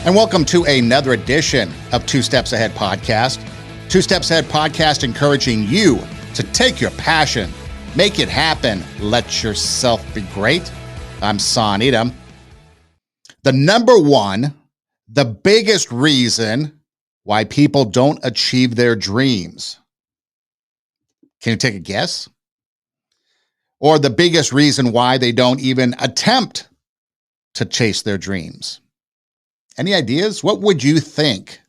And welcome to another edition of Two Steps Ahead Podcast. Two Steps Ahead Podcast encouraging you to take your passion, make it happen, let yourself be great. I'm Son Edom. The number one, the biggest reason why people don't achieve their dreams. Can you take a guess? Or the biggest reason why they don't even attempt to chase their dreams. Any ideas? What would you think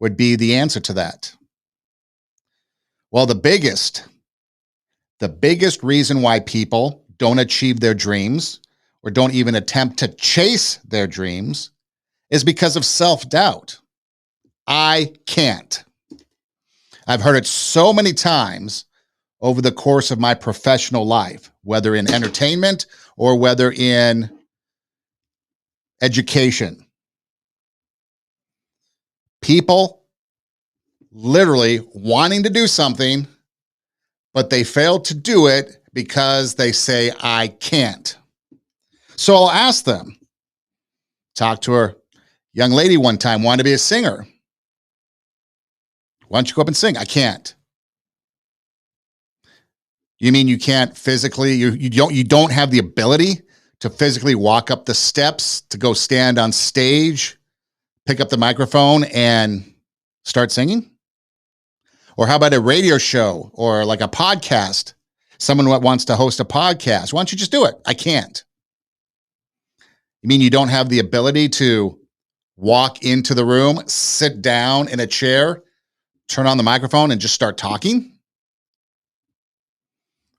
would be the answer to that? Well, the biggest reason why people don't achieve their dreams or don't even attempt to chase their dreams is because of self-doubt. I can't. I've heard it so many times over the course of my professional life, whether in entertainment or whether in education. People literally wanting to do something, but they fail to do it because they say, I can't. So I'll ask them. Talked to a young lady one time, wanted to be a singer. Why don't you go up and sing? I can't. You mean you can't physically, you don't have the ability to physically walk up the steps to go stand on stage, pick up the microphone and start singing? Or how about a radio show or like a podcast? Someone wants to host a podcast. Why don't you just do it? I can't. You mean you don't have the ability to walk into the room, sit down in a chair, turn on the microphone and just start talking?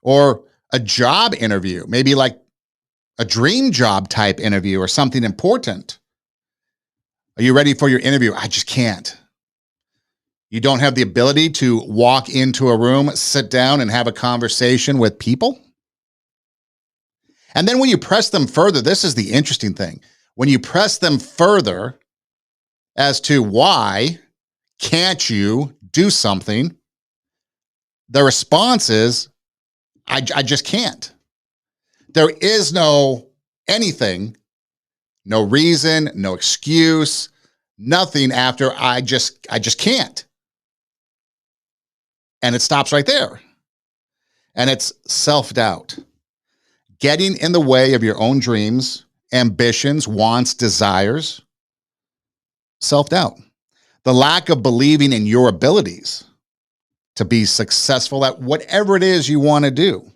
Or a job interview, maybe like a dream job type interview or something important. Are you ready for your interview? I just can't. You don't have the ability to walk into a room, sit down, and have a conversation with people? And then when you press them further, this is the interesting thing. When you press them further as to why can't you do something, the response is, I just can't. There is no anything, no reason, no excuse, nothing after I just can't. And it stops right there. And it's self-doubt. Getting in the way of your own dreams, ambitions, wants, desires. Self-doubt. The lack of believing in your abilities to be successful at whatever it is you want to do.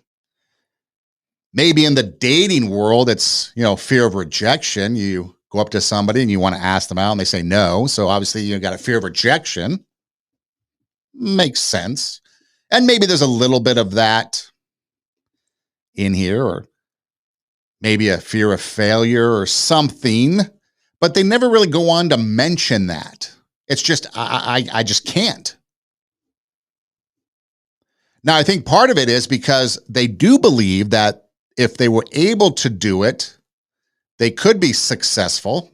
Maybe in the dating world, it's, fear of rejection. You go up to somebody and you want to ask them out and they say no. So obviously you got a fear of rejection. Makes sense. And maybe there's a little bit of that in here, or maybe a fear of failure or something, but they never really go on to mention that. It's just, I just can't. Now, I think part of it is because they do believe that if they were able to do it, they could be successful.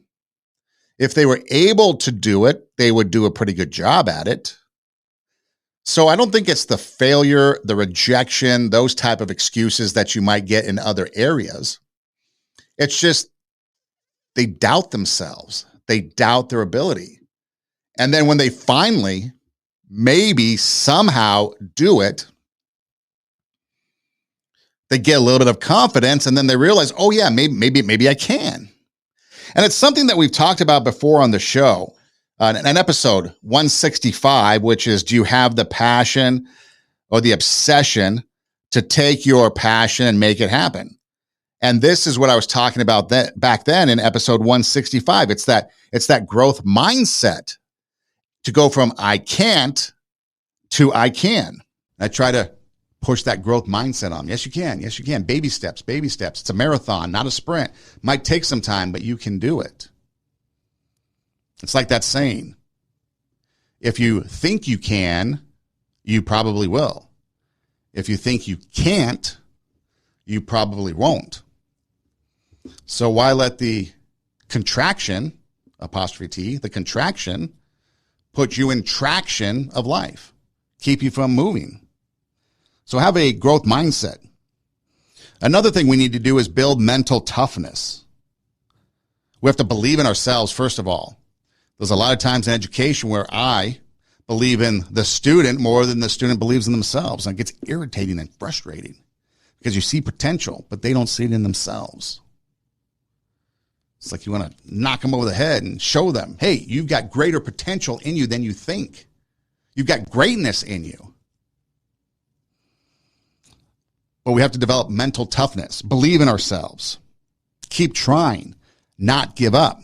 If they were able to do it, they would do a pretty good job at it. So I don't think it's the failure, the rejection, those type of excuses that you might get in other areas. It's just they doubt themselves. They doubt their ability. And then when they finally, maybe somehow do it, they get a little bit of confidence and then they realize, oh yeah, maybe I can. And it's something that we've talked about before on the show, in episode 165, which is, do you have the passion or the obsession to take your passion and make it happen? And this is what I was talking about back then in episode 165. It's that growth mindset to go from I can't to I can. I try to push that growth mindset on. Yes, you can. Yes, you can. Baby steps, baby steps. It's a marathon, not a sprint. Might take some time, but you can do it. It's like that saying, if you think you can, you probably will. If you think you can't, you probably won't. So why let the contraction, apostrophe T, the contraction, put you in traction of life, keep you from moving? So have a growth mindset. Another thing we need to do is build mental toughness. We have to believe in ourselves, first of all. There's a lot of times in education where I believe in the student more than the student believes in themselves. And it gets irritating and frustrating because you see potential, but they don't see it in themselves. It's like you want to knock them over the head and show them, hey, you've got greater potential in you than you think. You've got greatness in you. But we have to develop mental toughness, believe in ourselves, keep trying, not give up.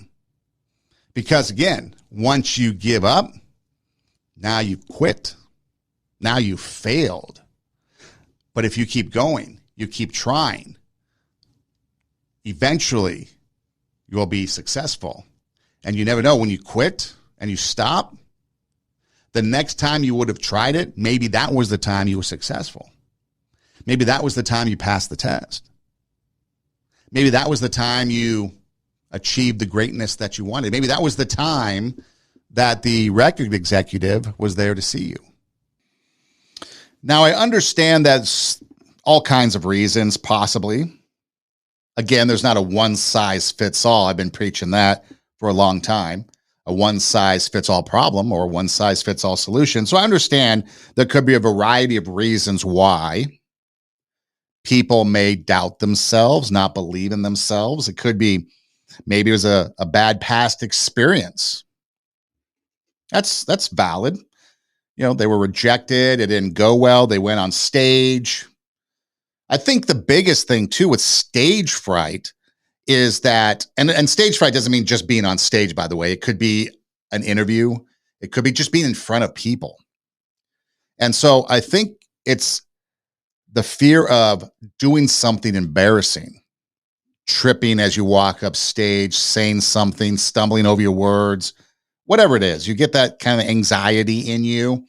Because again, once you give up, now you've quit. Now you've failed. But if you keep going, you keep trying, eventually you will be successful. And you never know, when you quit and you stop, the next time you would have tried it, maybe that was the time you were successful. Maybe that was the time you passed the test. Maybe that was the time you achieved the greatness that you wanted. Maybe that was the time that the record executive was there to see you. Now, I understand that's all kinds of reasons, possibly. Again, there's not a one-size-fits-all. I've been preaching that for a long time. A one-size-fits-all problem or one-size-fits-all solution. So I understand there could be a variety of reasons why people may doubt themselves, not believe in themselves. It could be maybe it was a bad past experience. That's valid. You know, they were rejected. It didn't go well. They went on stage. I think the biggest thing too with stage fright is that, and stage fright doesn't mean just being on stage, by the way. It could be an interview. It could be just being in front of people. And so I think it's the fear of doing something embarrassing, tripping as you walk up stage, saying something, stumbling over your words, whatever it is. You get that kind of anxiety in you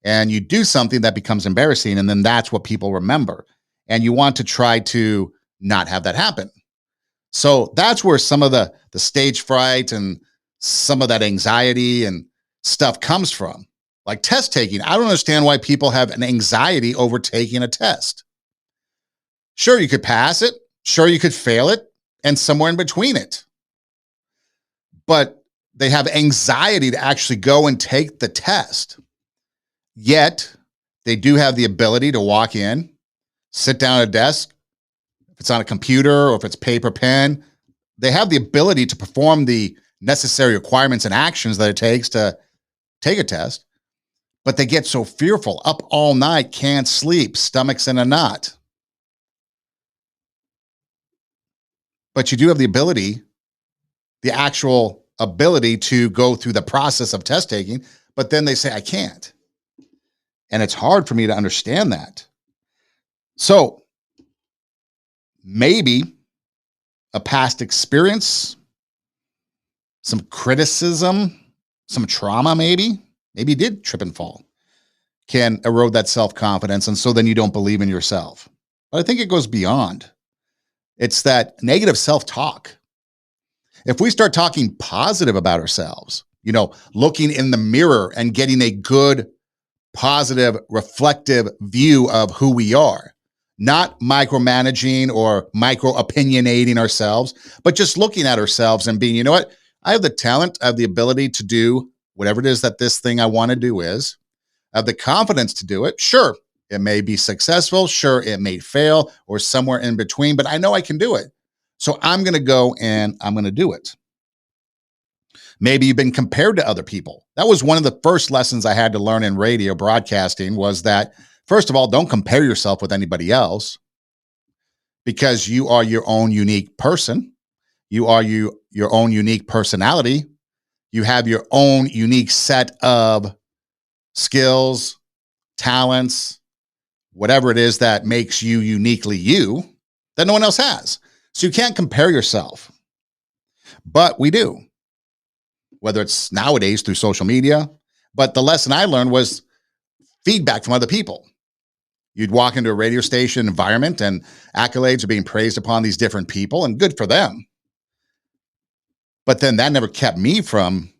and you do something that becomes embarrassing. And then that's what people remember. And you want to try to not have that happen. So that's where some of the stage fright and some of that anxiety and stuff comes from. Like test taking. I don't understand why people have an anxiety over taking a test. Sure, you could pass it. Sure, you could fail it. And somewhere in between it. But they have anxiety to actually go and take the test. Yet, they do have the ability to walk in, sit down at a desk. If it's on a computer or if it's paper pen, they have the ability to perform the necessary requirements and actions that it takes to take a test. But they get so fearful, up all night, can't sleep, stomachs in a knot. But you do have the actual ability to go through the process of test taking, but then they say, I can't. And it's hard for me to understand that. So maybe a past experience, some criticism, some trauma maybe you did trip and fall, can erode that self-confidence. And so then you don't believe in yourself. But I think it goes beyond. It's that negative self-talk. If we start talking positive about ourselves, you know, looking in the mirror and getting a good, positive, reflective view of who we are, not micromanaging or micro-opinionating ourselves, but just looking at ourselves and being, you know what? I have the talent, I have the ability to do whatever it is that this thing I want to do is. I have the confidence to do it. Sure, it may be successful. Sure, it may fail or somewhere in between, but I know I can do it. So I'm going to go and I'm going to do it. Maybe you've been compared to other people. That was one of the first lessons I had to learn in radio broadcasting was that, first of all, don't compare yourself with anybody else because you are your own unique person. You are your own unique personality. You have your own unique set of skills, talents, whatever it is that makes you uniquely you that no one else has. So you can't compare yourself. But we do, whether it's nowadays through social media. But the lesson I learned was feedback from other people. You'd walk into a radio station environment and accolades are being praised upon these different people, and good for them. But then that never kept me from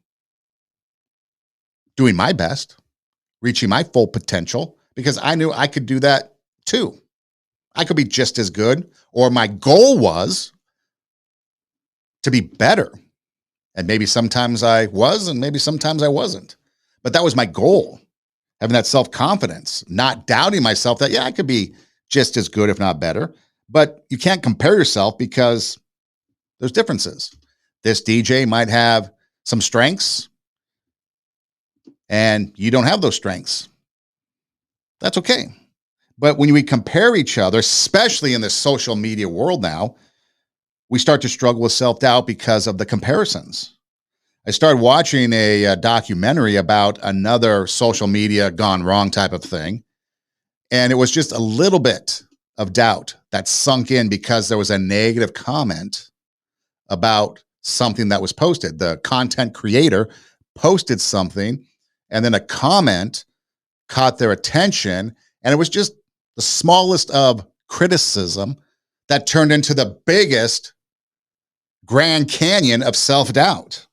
doing my best, reaching my full potential, because I knew I could do that too. I could be just as good, or my goal was to be better. And maybe sometimes I was, and maybe sometimes I wasn't. But that was my goal, having that self-confidence, not doubting myself that, yeah, I could be just as good, if not better. But you can't compare yourself because there's differences. This DJ might have some strengths and you don't have those strengths. That's okay. But when we compare each other, especially in the social media world now, we start to struggle with self-doubt because of the comparisons. I started watching a documentary about another social media gone wrong type of thing. And it was just a little bit of doubt that sunk in because there was a negative comment about something that was posted. The content creator posted something, and then a comment caught their attention. And it was just the smallest of criticism that turned into the biggest Grand Canyon of self-doubt,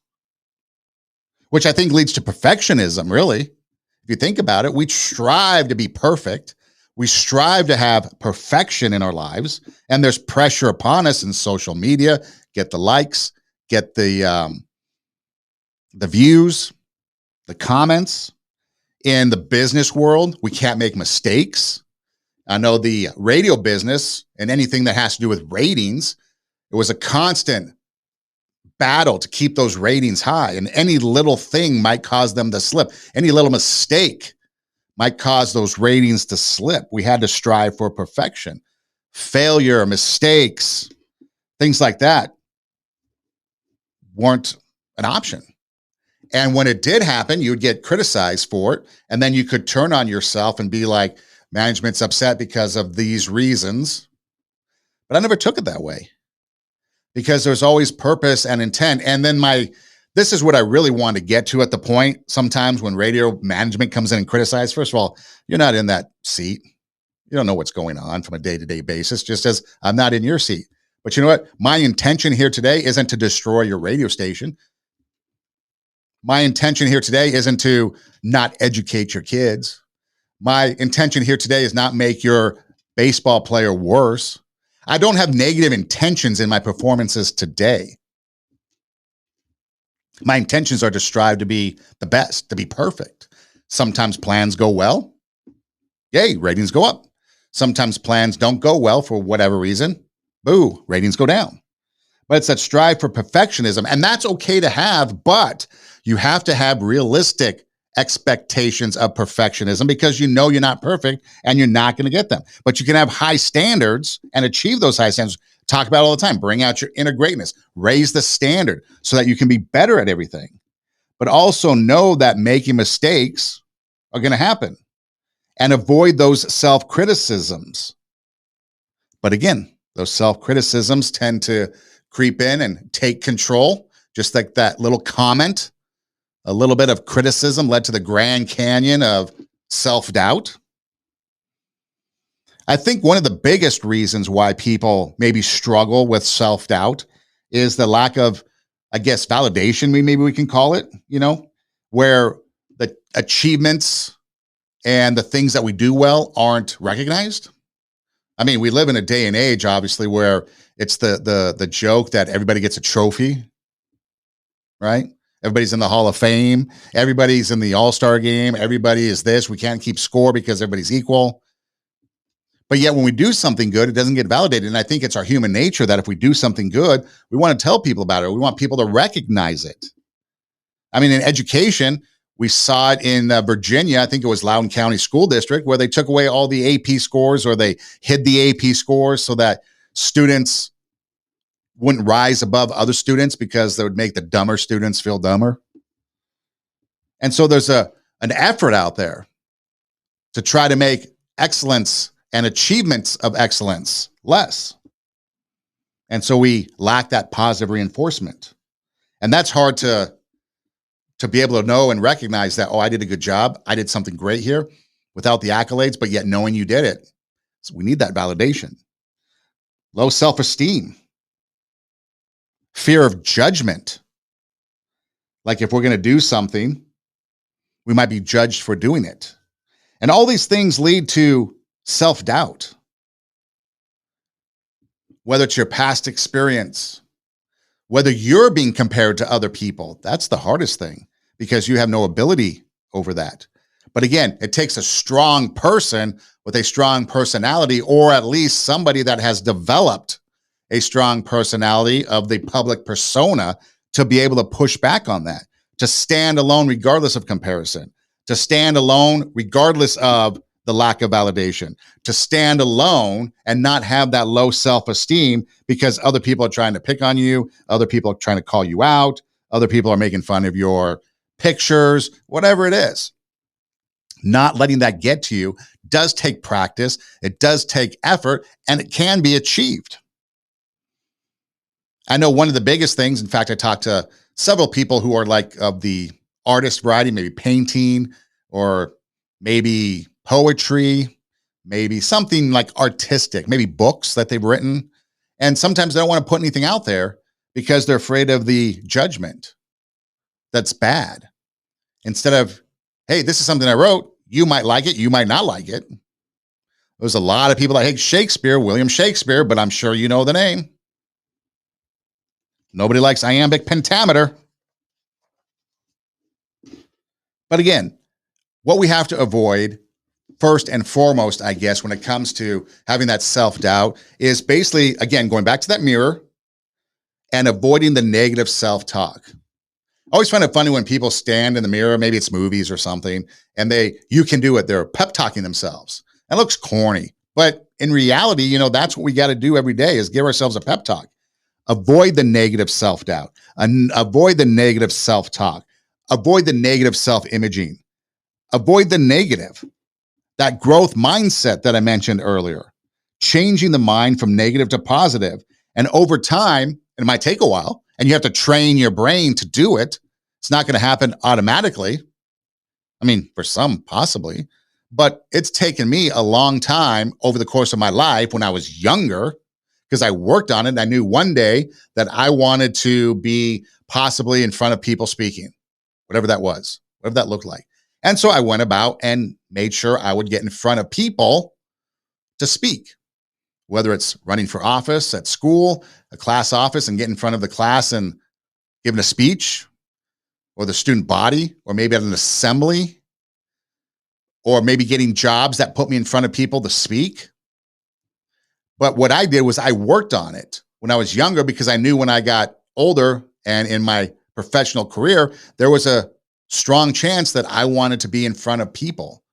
which I think leads to perfectionism, really. If you think about it, we strive to be perfect. We strive to have perfection in our lives, and there's pressure upon us in social media. Get the likes, get the views, the comments. In the business world, we can't make mistakes. I know the radio business and anything that has to do with ratings, it was a constant battle to keep those ratings high, and any little thing might cause them to slip. Any little mistake might cause those ratings to slip. We had to strive for perfection. Failure, mistakes, things like that weren't an option. And when it did happen, you would get criticized for it. And then you could turn on yourself and be like, management's upset because of these reasons. But I never took it that way because there's always purpose and intent. And then this is what I really want to get to at the point sometimes when radio management comes in and criticizes. First of all, you're not in that seat. You don't know what's going on from a day-to-day basis, just as I'm not in your seat. But you know what? My intention here today isn't to destroy your radio station. My intention here today isn't to not educate your kids. My intention here today is not make your baseball player worse. I don't have negative intentions in my performances today. My intentions are to strive to be the best, to be perfect. Sometimes plans go well. Yay, ratings go up. Sometimes plans don't go well for whatever reason. Boo, ratings go down. But it's that strive for perfectionism, and that's okay to have, but you have to have realistic expectations of perfectionism because you know you're not perfect and you're not going to get them. But you can have high standards and achieve those high standards. Talk about it all the time. Bring out your inner greatness. Raise the standard so that you can be better at everything. But also know that making mistakes are going to happen and avoid those self-criticisms. But again, those self-criticisms tend to creep in and take control, just like that little comment. A little bit of criticism led to the Grand Canyon of self-doubt. I think one of the biggest reasons why people maybe struggle with self-doubt is the lack of, I guess, validation, maybe we can call it, where the achievements and the things that we do well aren't recognized. I mean, we live in a day and age, obviously, where it's the joke that everybody gets a trophy, right? Everybody's in the Hall of Fame. Everybody's in the All-Star game. Everybody is this. We can't keep score because everybody's equal. But yet when we do something good, it doesn't get validated. And I think it's our human nature that if we do something good, we want to tell people about it. We want people to recognize it. I mean, in education, we saw it in Virginia. I think it was Loudoun County School District, where they took away all the AP scores, or they hid the AP scores so that students wouldn't rise above other students because they would make the dumber students feel dumber. And so there's an effort out there to try to make excellence and achievements of excellence less. And so we lack that positive reinforcement. And that's hard to be able to know and recognize that, oh, I did a good job. I did something great here without the accolades, but yet knowing you did it. So we need that validation. Low self-esteem. Fear of judgment. Like if we're going to do something, we might be judged for doing it. And all these things lead to self-doubt. Whether it's your past experience, Whether you're being compared to other people, that's the hardest thing because you have no ability over that. But again, it takes a strong person with a strong personality, or at least somebody that has developed a strong personality of the public persona to be able to push back on that, to stand alone regardless of comparison, to stand alone regardless of the lack of validation, to stand alone and not have that low self-esteem because other people are trying to pick on you, other people are trying to call you out, other people are making fun of your pictures, whatever it is. Not letting that get to you does take practice, it does take effort, and it can be achieved. I know one of the biggest things, in fact, I talked to several people who are like of the artist variety, maybe painting or maybe poetry, maybe something like artistic, maybe books that they've written. And sometimes they don't want to put anything out there because they're afraid of the judgment that's bad. Instead of, hey, this is something I wrote, you might like it, you might not like it. There's a lot of people that hate Shakespeare, William Shakespeare, but I'm sure you know the name. Nobody likes iambic pentameter. But again, what we have to avoid first and foremost, I guess, when it comes to having that self-doubt is basically, again, going back to that mirror and avoiding the negative self-talk. I always find it funny when people stand in the mirror, maybe it's movies or something, and you can do it. They're pep talking themselves. It looks corny, but in reality, that's what we got to do every day is give ourselves a pep talk. Avoid the negative self-doubt, avoid the negative self-talk, avoid the negative self-imaging, avoid the negative, that growth mindset that I mentioned earlier, changing the mind from negative to positive. And over time, it might take a while, and you have to train your brain to do it. It's not going to happen automatically. I mean, for some, possibly, but it's taken me a long time over the course of my life when I was younger, because I worked on it. And I knew one day that I wanted to be possibly in front of people speaking, whatever that was, whatever that looked like. And so I went about and made sure I would get in front of people to speak, whether it's running for office at school, a class office, and get in front of the class and giving a speech, or the student body, or maybe at an assembly, or maybe getting jobs that put me in front of people to speak. But what I did was I worked on it when I was younger because I knew when I got older and in my professional career, there was a strong chance that I wanted to be in front of people.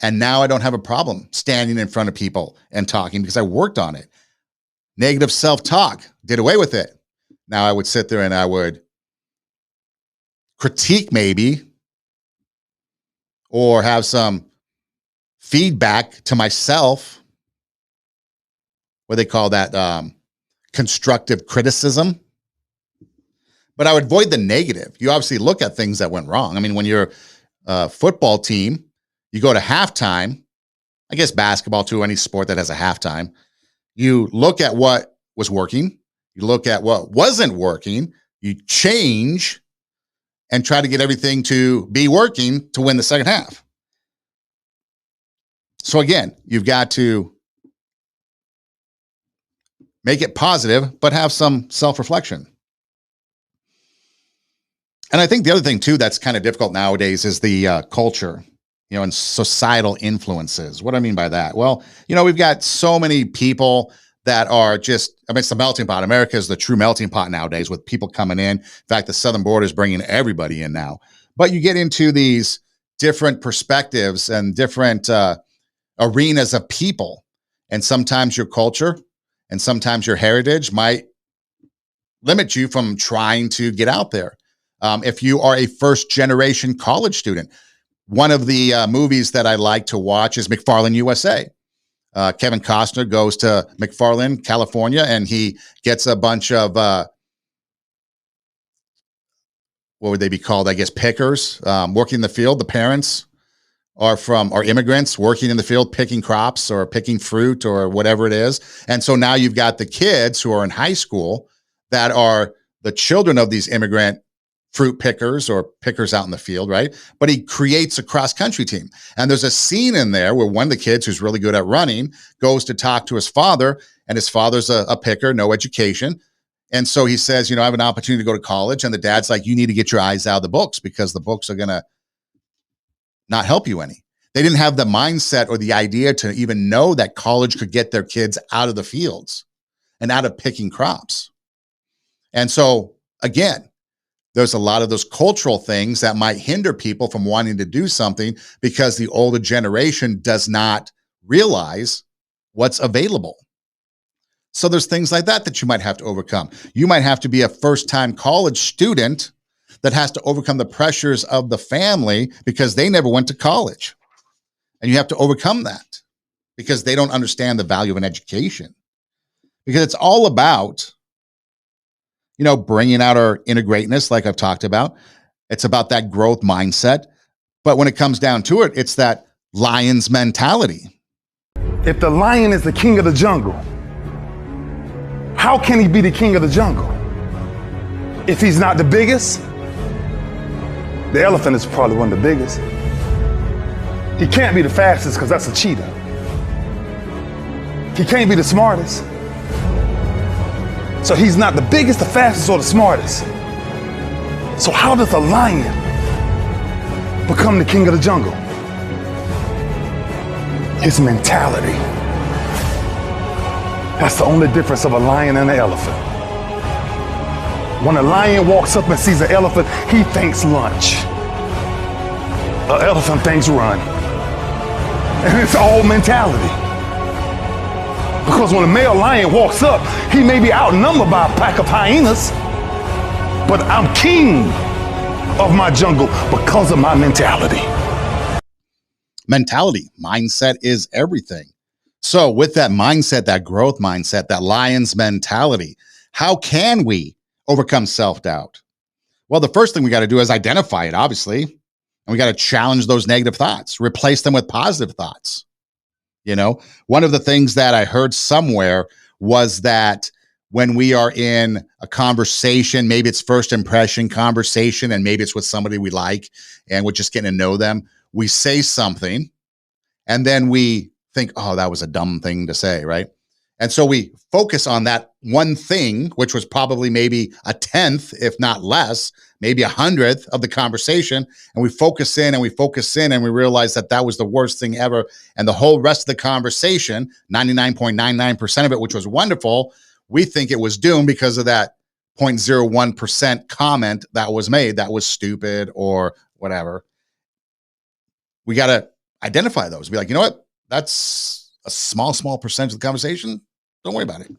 And now I don't have a problem standing in front of people and talking because I worked on it. Negative self-talk, did away with it. Now I would sit there and I would critique maybe, or have some feedback to myself, what they call that constructive criticism. But I would avoid the negative. You obviously look at things that went wrong. I mean, when you're a football team, you go to halftime, I guess basketball too, any sport that has a halftime, you look at what was working, you look at what wasn't working, you change and try to get everything to be working to win the second half. So again, you've got to make it positive, but have some self-reflection. And I think the other thing too that's kind of difficult nowadays is the culture, and societal influences. What do I mean by that? Well, we've got so many people that are it's the melting pot. America is the true melting pot nowadays with people coming in. In fact, the southern border is bringing everybody in now. But you get into these different perspectives and different arenas of people. And sometimes your culture and sometimes your heritage might limit you from trying to get out there. If you are a first generation college student, one of the movies that I like to watch is McFarland USA. Kevin Costner goes to McFarland, California, and he gets a bunch of, what would they be called? I guess pickers, working in the field. The parents are immigrants working in the field, picking crops or picking fruit or whatever it is. And so now you've got the kids who are in high school that are the children of these immigrant fruit pickers or pickers out in the field, right? But he creates a cross-country team. And there's a scene in there where one of the kids who's really good at running goes to talk to his father, and his father's a picker, no education. And so he says, I have an opportunity to go to college. And the dad's like, you need to get your eyes out of the books because the books are going to not help you any. They didn't have the mindset or the idea to even know that college could get their kids out of the fields and out of picking crops. And so, again, there's a lot of those cultural things that might hinder people from wanting to do something because the older generation does not realize what's available. So there's things like that you might have to overcome. You might have to be a first-time college student that has to overcome the pressures of the family because they never went to college. And you have to overcome that because they don't understand the value of an education. Because it's all about, bringing out our inner greatness, like I've talked about. It's about that growth mindset. But when it comes down to it, it's that lion's mentality. If the lion is the king of the jungle, how can he be the king of the jungle? If he's not the biggest, the elephant is probably one of the biggest. He can't be the fastest because that's a cheetah. He can't be the smartest. So he's not the biggest, the fastest, or the smartest. So how does a lion become the king of the jungle? His mentality. That's the only difference of a lion and an elephant. When a lion walks up and sees an elephant, he thinks lunch. An elephant thinks run. And it's all mentality. Because when a male lion walks up, he may be outnumbered by a pack of hyenas, but I'm king of my jungle because of my mentality. Mentality, mindset is everything. So with that mindset, that growth mindset, that lion's mentality, how can we overcome self-doubt? Well, the first thing we got to do is identify it, obviously. And we got to challenge those negative thoughts, replace them with positive thoughts. One of the things that I heard somewhere was that when we are in a conversation, maybe it's first impression conversation, and maybe it's with somebody we like, and we're just getting to know them, we say something, and then we think, oh, that was a dumb thing to say, right? And so we focus on that one thing, which was probably maybe a 10th, if not less, maybe 100th of the conversation. And we focus in and we focus in and we realize that that was the worst thing ever. And the whole rest of the conversation, 99.99% of it, which was wonderful, we think it was doomed because of that 0.01% comment that was made that was stupid or whatever. We got to identify those. Be like, you know what? That's a small percentage of the conversation. Don't worry about it.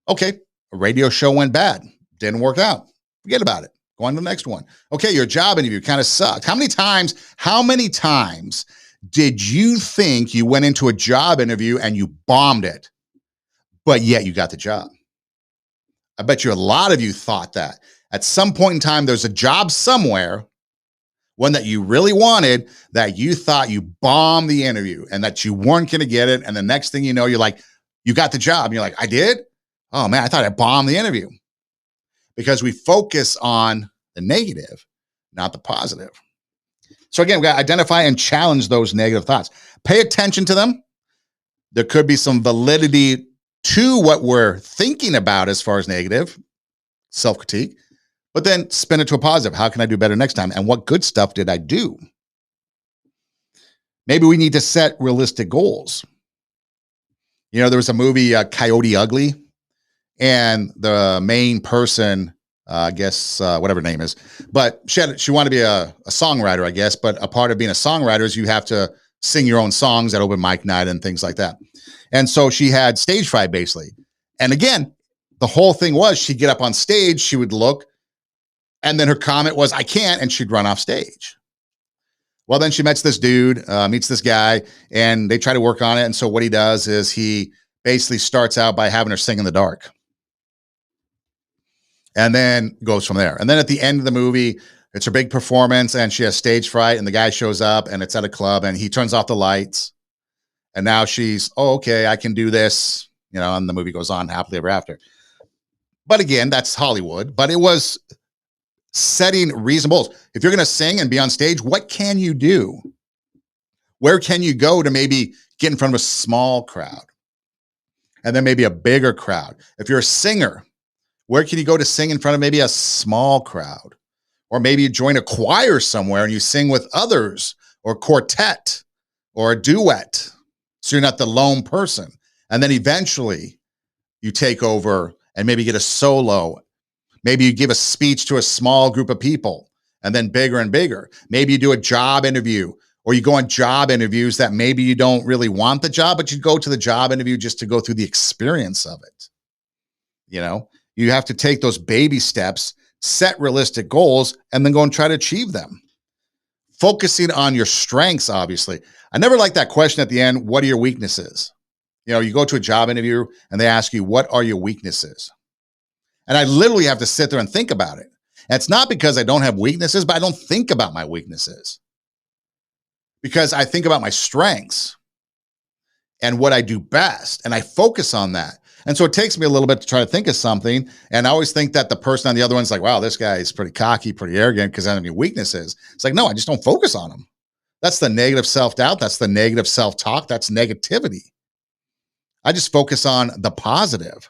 Okay, a radio show went bad. Didn't work out. Forget about it. Go on to the next one. Okay, your job interview kind of sucked. How many times did you think you went into a job interview and you bombed it, but yet you got the job? I bet you a lot of you thought that. At some point in time, there's a job somewhere, one that you really wanted, that you thought you bombed the interview and that you weren't going to get it. And the next thing you know, you're like, you got the job. And you're like, I did? Oh man, I thought I bombed the interview. Because we focus on the negative, not the positive. So again, we got to identify and challenge those negative thoughts. Pay attention to them. There could be some validity to what we're thinking about as far as negative, self-critique, but then spin it to a positive. How can I do better next time? And what good stuff did I do? Maybe we need to set realistic goals. There was a movie, Coyote Ugly, and the main person, I guess, whatever her name is, but she wanted to be a songwriter, I guess, but a part of being a songwriter is you have to sing your own songs at open mic night and things like that. And so she had stage fright, basically. And again, the whole thing was she'd get up on stage, she would look, and then her comment was, I can't, and she'd run off stage. Well, then she meets this guy, and they try to work on it. And so what he does is he basically starts out by having her sing in the dark. And then goes from there. And then at the end of the movie, it's her big performance and she has stage fright and the guy shows up and it's at a club and he turns off the lights. And now she's, oh, okay, I can do this, and the movie goes on happily ever after. But again, that's Hollywood. But it was setting reasonable goals. If you're going to sing and be on stage, what can you do? Where can you go to maybe get in front of a small crowd? And then maybe a bigger crowd. If you're a singer, Where can you go to sing in front of maybe a small crowd? Or maybe you join a choir somewhere and you sing with others, or quartet or a duet. So you're not the lone person. And then eventually you take over and maybe get a solo. Maybe you give a speech to a small group of people and then bigger and bigger. Maybe you do a job interview, or you go on job interviews that maybe you don't really want the job, but you go to the job interview just to go through the experience of it. You know, you have to take those baby steps, set realistic goals, and then go and try to achieve them. Focusing on your strengths, obviously. I never liked that question at the end, what are your weaknesses? You know, you go to a job interview and they ask you, what are your weaknesses? And I literally have to sit there and think about it. And it's not because I don't have weaknesses, but I don't think about my weaknesses. Because I think about my strengths and what I do best, and I focus on that. And so it takes me a little bit to try to think of something. And I always think that the person on the other one's like, wow, this guy is pretty cocky, pretty arrogant because I don't have any weaknesses. It's like, no, I just don't focus on them. That's the negative self-doubt. That's the negative self-talk. That's negativity. I just focus on the positive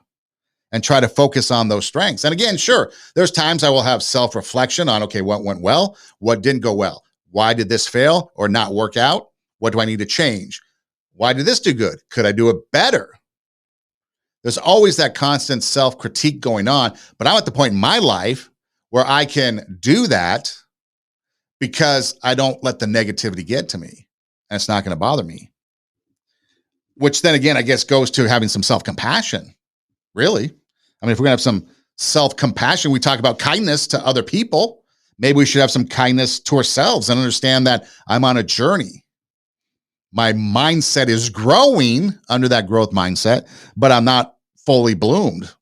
and try to focus on those strengths. And again, sure, there's times I will have self-reflection on, okay, what went well? What didn't go well? Why did this fail or not work out? What do I need to change? Why did this do good? Could I do it better? There's always that constant self-critique going on, but I'm at the point in my life where I can do that because I don't let the negativity get to me, and it's not going to bother me. Which then again, I guess goes to having some self-compassion, really. I mean, if we're going to have some self-compassion, we talk about kindness to other people. Maybe we should have some kindness to ourselves and understand that I'm on a journey. My mindset is growing under that growth mindset, but I'm not fully bloomed.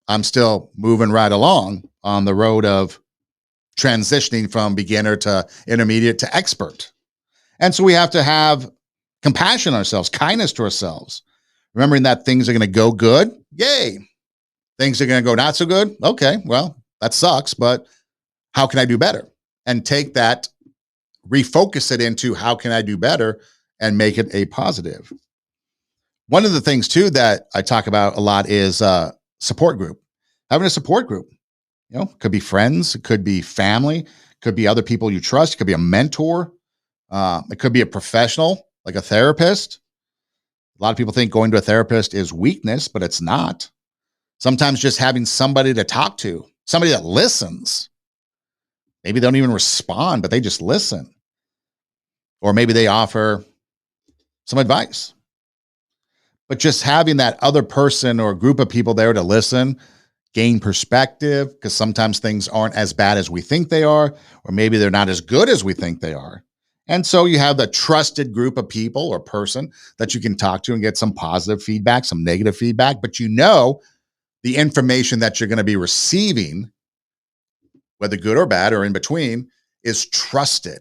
I'm still moving right along on the road of transitioning from beginner to intermediate to expert. And so we have to have compassion on ourselves, kindness to ourselves, remembering that things are going to go good. Yay. Things are going to go not so good. Okay, well, that sucks, but how can I do better? And take that, refocus it into how can I do better and make it a positive. One of the things too that I talk about a lot is support group. Having a support group, you know, could be friends, it could be family, could be other people you trust, it could be a mentor, it could be a professional like a therapist. A lot of people think going to a therapist is weakness, but it's not. Sometimes just having somebody to talk to, somebody that listens. Maybe they don't even respond, but they just listen. Or maybe they offer some advice. But just having that other person or group of people there to listen, gain perspective, because sometimes things aren't as bad as we think they are, or maybe they're not as good as we think they are. And so you have the trusted group of people or person that you can talk to and get some positive feedback, some negative feedback, but you know the information that you're going to be receiving, whether good or bad or in between, is trusted.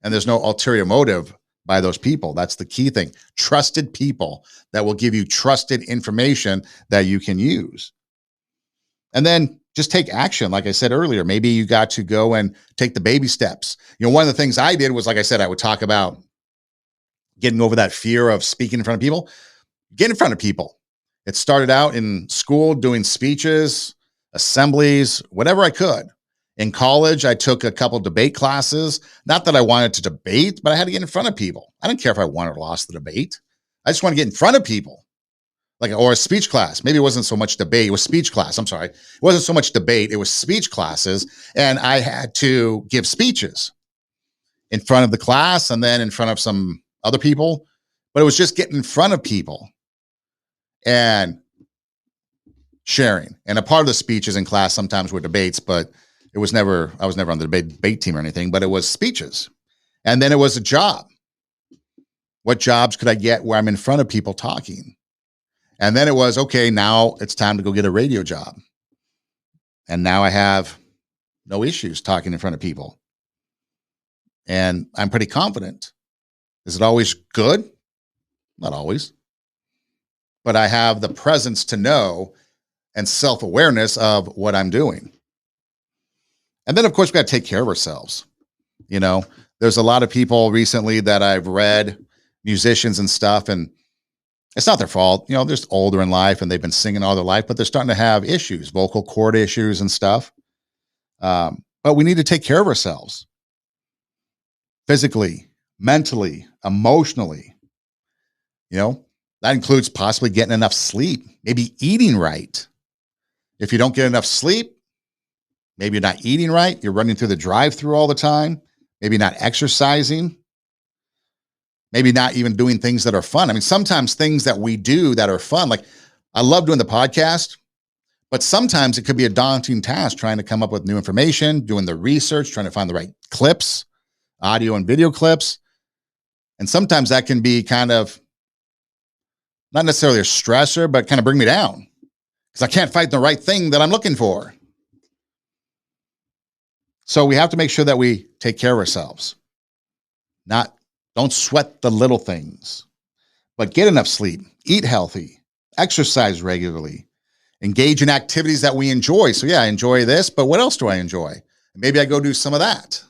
And there's no ulterior motive by those people. That's the key thing. Trusted people that will give you trusted information that you can use. And then just take action. Like I said earlier, maybe you got to go and take the baby steps. You know, one of the things I did was, like I said, I would talk about getting over that fear of speaking in front of people. Get in front of people. It started out in school doing speeches, assemblies, whatever I could. In college, I took a couple debate classes. Not that I wanted to debate, but I had to get in front of people. I didn't care if I won or lost the debate. I just want to get in front of people. Or a speech class. Maybe it wasn't so much debate. It was speech class. I'm sorry. It wasn't so much debate. It was speech classes. And I had to give speeches in front of the class and then in front of some other people. But it was just getting in front of people and sharing. And a part of the speeches in class sometimes were debates, but I was never on the debate team or anything, but it was speeches. And then it was a job. What jobs could I get where I'm in front of people talking? And then it was, okay, now it's time to go get a radio job. And now I have no issues talking in front of people. And I'm pretty confident. Is it always good? Not always. But I have the presence to know and self-awareness of what I'm doing. And then, of course, we got to take care of ourselves. You know, there's a lot of people recently that I've read, musicians and stuff, and It's not their fault. They're just older in life and they've been singing all their life, but they're starting to have issues, vocal cord issues and stuff. But we need to take care of ourselves physically, mentally, emotionally. That includes possibly getting enough sleep, maybe eating right. If you don't get enough sleep, maybe you're not eating right. You're running through the drive-through all the time. Maybe not exercising. Maybe not even doing things that are fun. I mean, sometimes things that we do that are fun, like I love doing the podcast, but sometimes it could be a daunting task trying to come up with new information, doing the research, trying to find the right clips, audio and video clips. And sometimes that can be kind of not necessarily a stressor, but kind of bring me down because I can't find the right thing that I'm looking for. So we have to make sure that we take care of ourselves. Don't sweat the little things, but get enough sleep, eat healthy, exercise regularly, engage in activities that we enjoy. So yeah, I enjoy this, but what else do I enjoy? Maybe I go do some of that.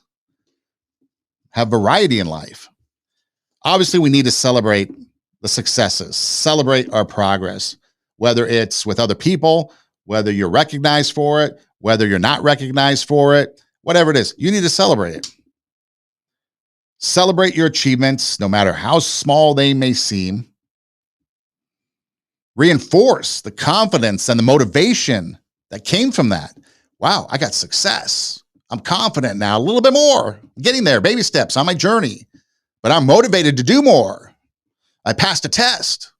Have variety in life. Obviously, we need to celebrate the successes, celebrate our progress, whether it's with other people, whether you're recognized for it, whether you're not recognized for it, whatever it is, you need to celebrate it. Celebrate your achievements, no matter how small they may seem. Reinforce the confidence and the motivation that came from that. Wow, I got success. I'm confident now, a little bit more. I'm getting there, baby steps on my journey, but I'm motivated to do more. I passed a test.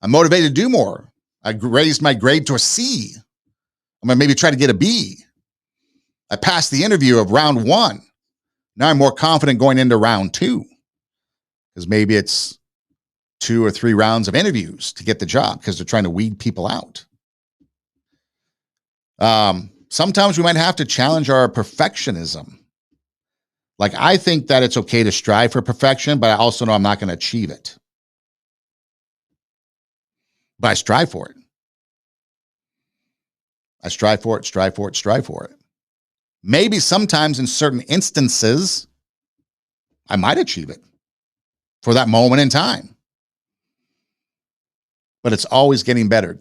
I'm motivated to do more. I raised my grade to a C. I'm going to maybe try to get a B. I passed the interview of round 1. Now I'm more confident going into round 2 because maybe it's 2 or 3 rounds of interviews to get the job because they're trying to weed people out. Sometimes we might have to challenge our perfectionism. Like I think that it's okay to strive for perfection, but I also know I'm not going to achieve it. But I strive for it. I strive for it. Maybe sometimes in certain instances, I might achieve it for that moment in time. But it's always getting better.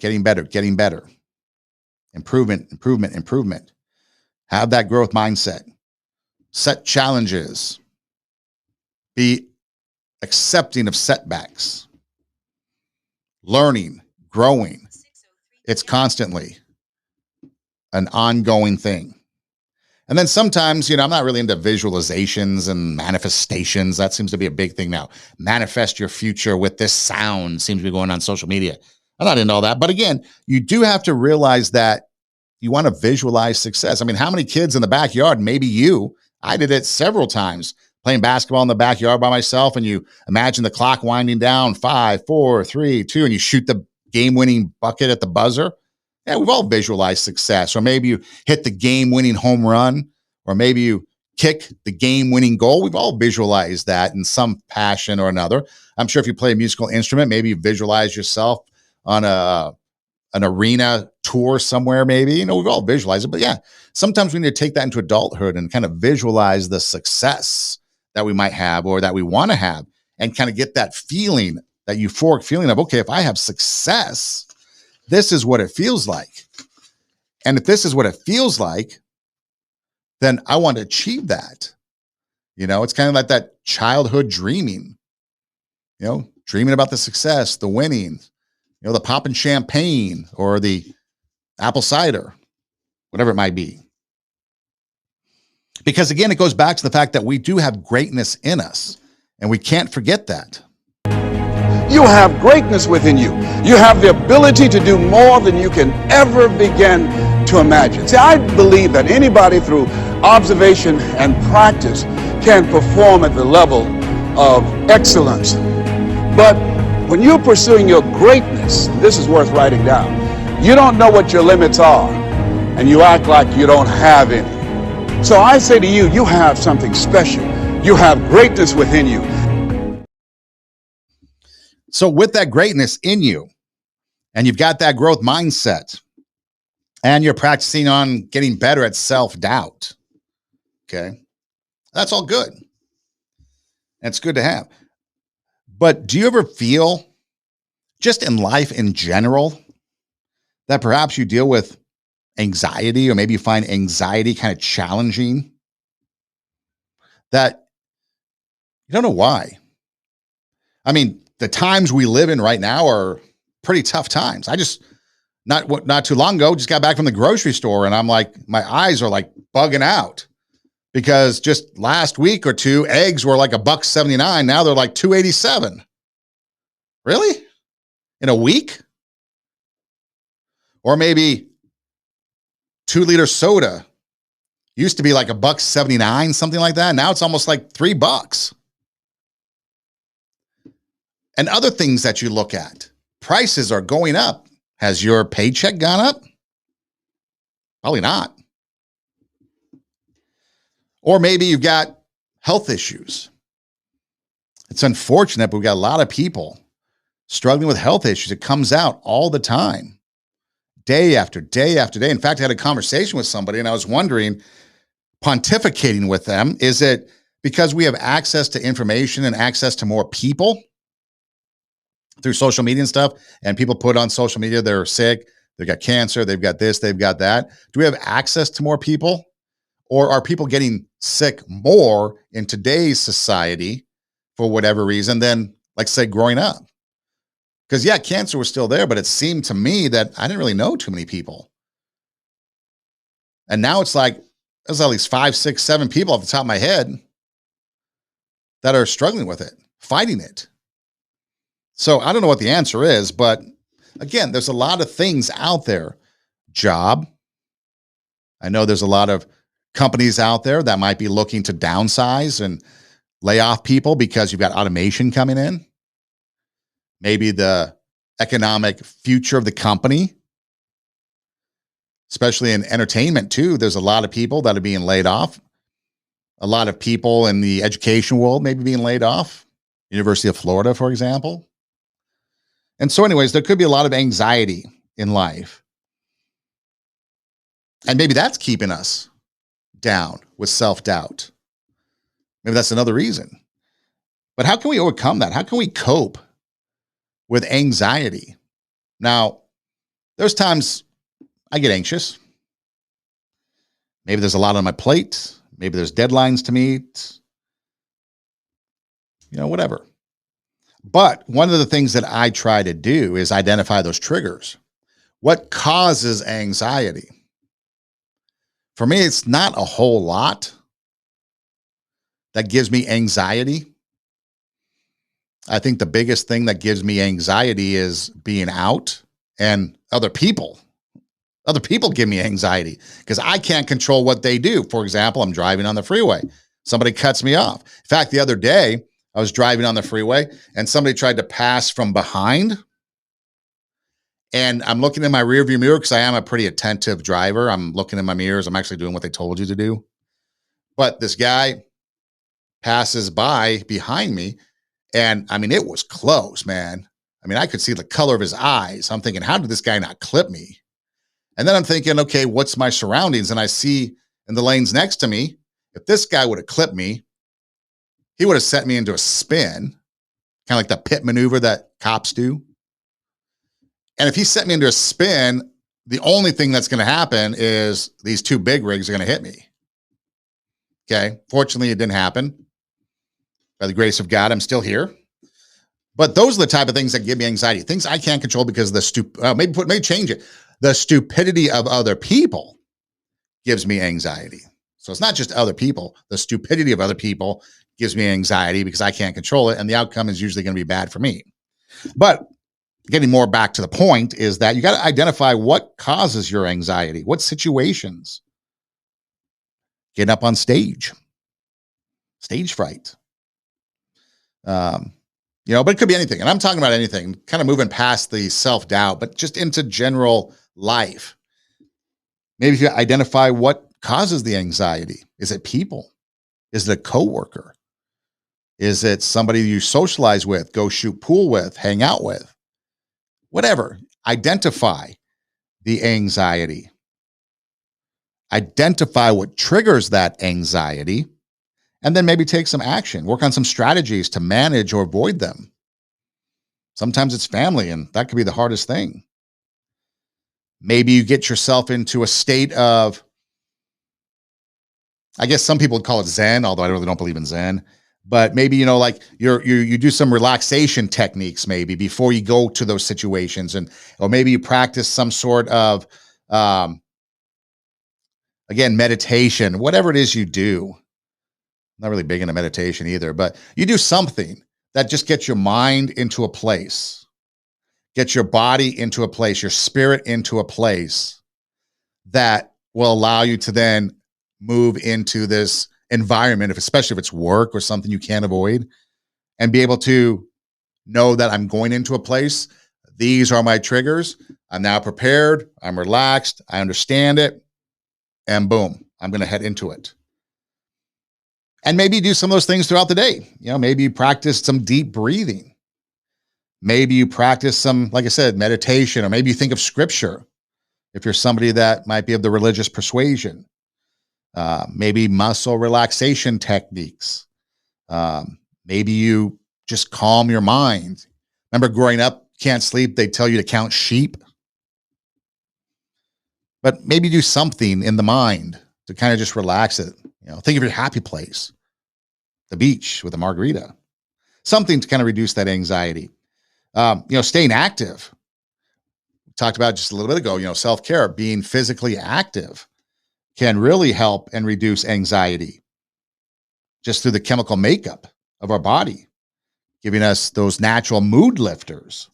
Improvement. Have that growth mindset. Set challenges. Be accepting of setbacks. Learning, growing. It's constantly an ongoing thing. And then sometimes, I'm not really into visualizations and manifestations. That seems to be a big thing now. Manifest your future with this sound seems to be going on social media. I'm not into all that. But again, you do have to realize that you want to visualize success. I mean, how many kids in the backyard, maybe you, I did it several times, playing basketball in the backyard by myself, and you imagine the clock winding down, 5, 4, 3, 2, and you shoot the game-winning bucket at the buzzer. Yeah, we've all visualized success. Or maybe you hit the game-winning home run, or maybe you kick the game-winning goal. We've all visualized that in some passion or another. I'm sure if you play a musical instrument, maybe you visualize yourself on an arena tour somewhere, maybe. We've all visualized it. But yeah, sometimes we need to take that into adulthood and kind of visualize the success that we might have or that we want to have and kind of get that feeling, that euphoric feeling of, okay, if I have success, this is what it feels like. And if this is what it feels like, then I want to achieve that. It's kind of like that childhood dreaming, dreaming about the success, the winning, the popping champagne or the apple cider, whatever it might be. Because again, it goes back to the fact that we do have greatness in us, and we can't forget that. You have greatness within you. You have the ability to do more than you can ever begin to imagine. See, I believe that anybody through observation and practice can perform at the level of excellence. But when you're pursuing your greatness, this is worth writing down. You don't know what your limits are, and you act like you don't have any. So I say to you, you have something special. You have greatness within you. So with that greatness in you, and you've got that growth mindset, and you're practicing on getting better at self-doubt, okay, that's all good. It's good to have. But do you ever feel just in life in general, that perhaps you deal with anxiety, or maybe you find anxiety kind of challenging, that you don't know why. I mean, the times we live in right now are pretty tough times. I just not too long ago just got back from the grocery store, and I'm like, my eyes are like bugging out because just last week or two, eggs were like $1.79. Now they're like $2.87. Really? In a week? Or maybe 2-liter soda used to be like $1.79, something like that. Now it's almost like $3. And other things that you look at, prices are going up. Has your paycheck gone up? Probably not. Or maybe you've got health issues. It's unfortunate, but we've got a lot of people struggling with health issues. It comes out all the time, day after day after day. In fact, I had a conversation with somebody and I was wondering, pontificating with them, is it because we have access to information and access to more people through social media and stuff, and people put on social media they're sick, they've got cancer, they've got this, they've got that? Do we have access to more people? Or are people getting sick more in today's society for whatever reason than, like, say, growing up? Because, yeah, cancer was still there, but it seemed to me that I didn't really know too many people. And now it's like there's at least 5, 6, 7 people off the top of my head that are struggling with it, fighting it. So I don't know what the answer is, but again, there's a lot of things out there. Job. I know there's a lot of companies out there that might be looking to downsize and lay off people because you've got automation coming in. Maybe the economic future of the company, especially in entertainment too. There's a lot of people that are being laid off. A lot of people in the education world maybe being laid off. University of Florida, for example. And so anyways, there could be a lot of anxiety in life. And maybe that's keeping us down with self-doubt. Maybe that's another reason. But how can we overcome that? How can we cope with anxiety? Now, there's times I get anxious. Maybe there's a lot on my plate. Maybe there's deadlines to meet. Whatever. But one of the things that I try to do is identify those triggers. What causes anxiety? For me, it's not a whole lot that gives me anxiety. I think the biggest thing that gives me anxiety is being out and other people. Other people give me anxiety because I can't control what they do. For example, I'm driving on the freeway. Somebody cuts me off. In fact, the other day, I was driving on the freeway and somebody tried to pass from behind. And I'm looking in my rearview mirror because I am a pretty attentive driver. I'm looking in my mirrors. I'm actually doing what they told you to do. But this guy passes by behind me. And I mean, it was close, man. I mean, I could see the color of his eyes. I'm thinking, how did this guy not clip me? And then I'm thinking, okay, what's my surroundings? And I see in the lanes next to me, if this guy would have clipped me, he would have sent me into a spin, kind of like the pit maneuver that cops do. And if he sent me into a spin, the only thing that's going to happen is these two big rigs are going to hit me. Okay. Fortunately, it didn't happen. By the grace of God, I'm still here. But those are the type of things that give me anxiety. Things I can't control because of maybe change it. The stupidity of other people gives me anxiety. So it's not just other people. The stupidity of other people gives me anxiety because I can't control it. And the outcome is usually going to be bad for me. But getting more back to the point is that you got to identify what causes your anxiety. What situations? Getting up on stage fright. But it could be anything. And I'm talking about anything, kind of moving past the self-doubt, but just into general life. Maybe if you identify what causes the anxiety. Is it people? Is it a coworker? Is it somebody you socialize with, go shoot pool with, hang out with? Whatever. Identify the anxiety. Identify what triggers that anxiety, and then maybe take some action. Work on some strategies to manage or avoid them. Sometimes it's family, and that could be the hardest thing. Maybe you get yourself into a state of, I guess some people would call it Zen, although I really don't believe in Zen. But maybe, like you do some relaxation techniques maybe before you go to those situations, or maybe you practice some sort of um, again, meditation, whatever it is you do. I'm not really big into meditation either, but you do something that just gets your mind into a place, gets your body into a place, your spirit into a place that will allow you to then move into this environment, especially if it's work or something you can't avoid, and be able to know that I'm going into a place. These are my triggers. I'm now prepared. I'm relaxed. I understand it. And boom, I'm going to head into it. And maybe do some of those things throughout the day. Maybe you practice some deep breathing. Maybe you practice some, like I said, meditation, or maybe you think of scripture if you're somebody that might be of the religious persuasion. Maybe muscle relaxation techniques. Maybe you just calm your mind. Remember growing up, can't sleep, they tell you to count sheep. But maybe do something in the mind to kind of just relax it. Think of your happy place, the beach with a margarita, something to kind of reduce that anxiety. Staying active. We talked about just a little bit ago, self-care, being physically active can really help and reduce anxiety just through the chemical makeup of our body, giving us those natural mood lifters,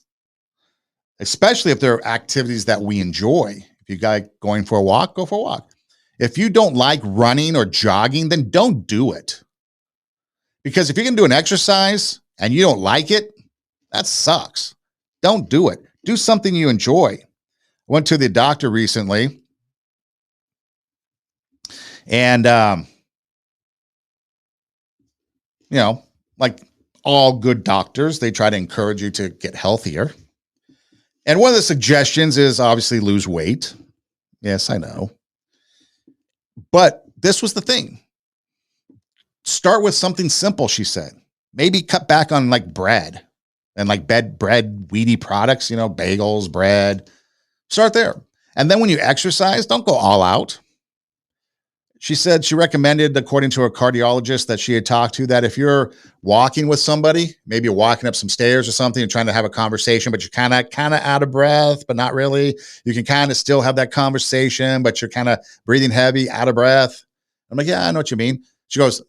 especially if there are activities that we enjoy. If you guys going for a walk, go for a walk. If you don't like running or jogging, then don't do it. Because if you're going to do an exercise and you don't like it, that sucks. Don't do it. Do something you enjoy. I went to the doctor recently, and like all good doctors, they try to encourage you to get healthier. And one of the suggestions is obviously lose weight. Yes, I know. But this was the thing. Start with something simple, she said. Maybe cut back on like bread and like bread, wheaty products, bagels, bread. Start there. And then when you exercise, don't go all out. She said she recommended, according to a cardiologist that she had talked to, that if you're walking with somebody, maybe you're walking up some stairs or something and trying to have a conversation, but you're kind of out of breath, but not really. You can kind of still have that conversation, but you're kind of breathing heavy, out of breath. I'm like, yeah, I know what you mean. She goes,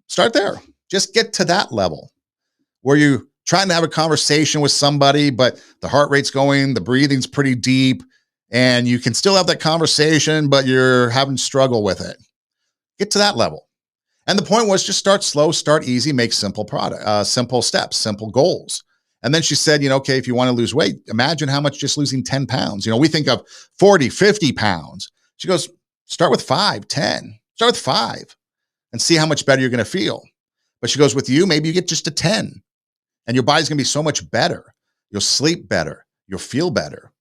start there. Just get to that level where you're trying to have a conversation with somebody, but the heart rate's going, the breathing's pretty deep, and you can still have that conversation, but you're having struggle with it. Get to that level. And the point was just start slow, start easy, make simple simple steps, simple goals. And then she said, okay, if you want to lose weight, imagine how much just losing 10 pounds. We think of 40, 50 pounds. She goes, start with 5, 10. Start with 5 and see how much better you're going to feel. But she goes, with you, maybe you get just to 10 and your body's going to be so much better. You'll sleep better. You'll feel better.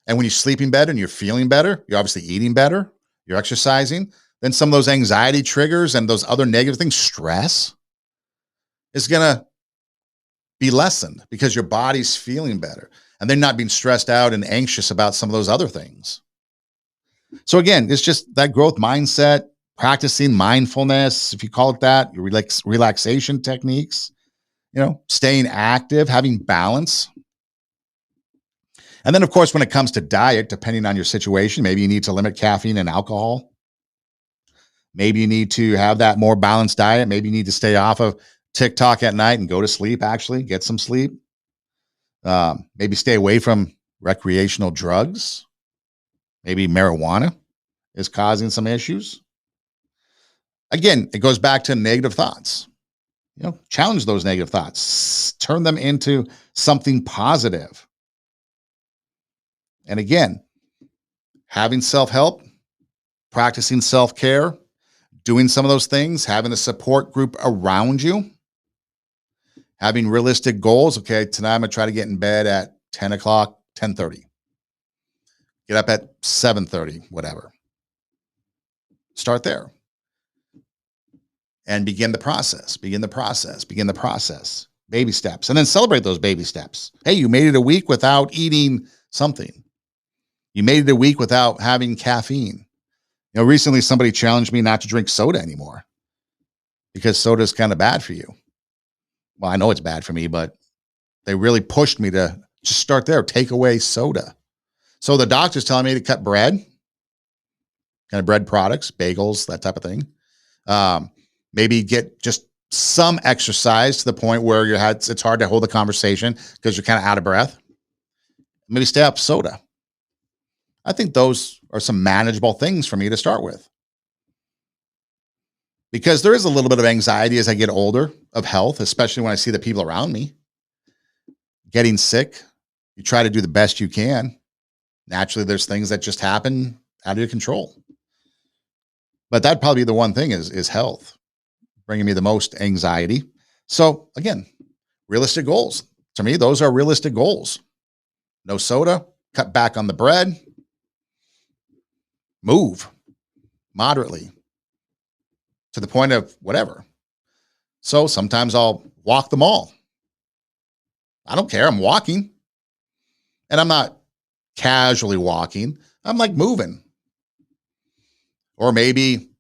And when you're sleeping better and you're feeling better, you're obviously eating better, you're exercising, then some of those anxiety triggers and those other negative things, stress, is going to be lessened because your body's feeling better and they're not being stressed out and anxious about some of those other things. So again, it's just that growth mindset, practicing mindfulness, if you call it that, your relaxation techniques, staying active, having balance. And then, of course, when it comes to diet, depending on your situation, maybe you need to limit caffeine and alcohol. Maybe you need to have that more balanced diet. Maybe you need to stay off of TikTok at night and go to sleep, actually, get some sleep. Maybe stay away from recreational drugs. Maybe marijuana is causing some issues. Again, it goes back to negative thoughts. Challenge those negative thoughts. Turn them into something positive. And again, having self-help, practicing self-care, doing some of those things, having a support group around you, having realistic goals. Okay, tonight I'm going to try to get in bed at 10 o'clock, 10:30. Get up at 7:30, whatever. Start there. And begin the process. baby steps, and then celebrate those baby steps. Hey, you made it a week without eating something. You made it a week without having caffeine. Recently somebody challenged me not to drink soda anymore because soda is kind of bad for you. Well, I know it's bad for me, but they really pushed me to just start there, take away soda. So the doctor's telling me to cut bread, kind of bread products, bagels, that type of thing. Maybe get just some exercise to the point where it's hard to hold a conversation because you're kind of out of breath. Maybe stay off soda. I think those are some manageable things for me to start with. Because there is a little bit of anxiety as I get older of health, especially when I see the people around me getting sick. You try to do the best you can. Naturally, there's things that just happen out of your control. But that'd probably be the one thing is health, bringing me the most anxiety. So again, realistic goals. To me, those are realistic goals. No soda, cut back on the bread, move moderately to the point of whatever. So sometimes I'll walk the mall. I don't care. I'm walking. And I'm not casually walking. I'm like moving. Or maybe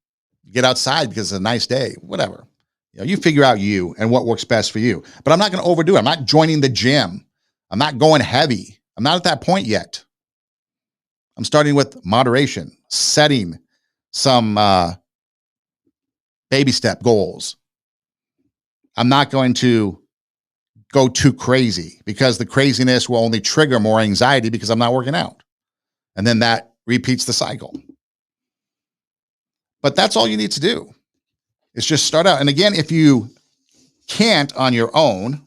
get outside because it's a nice day, whatever. You figure out you and what works best for you. But I'm not going to overdo it. I'm not joining the gym. I'm not going heavy. I'm not at that point yet. I'm starting with moderation, setting some baby step goals. I'm not going to go too crazy because the craziness will only trigger more anxiety because I'm not working out. And then that repeats the cycle. But that's all you need to do is just start out. And again, if you can't on your own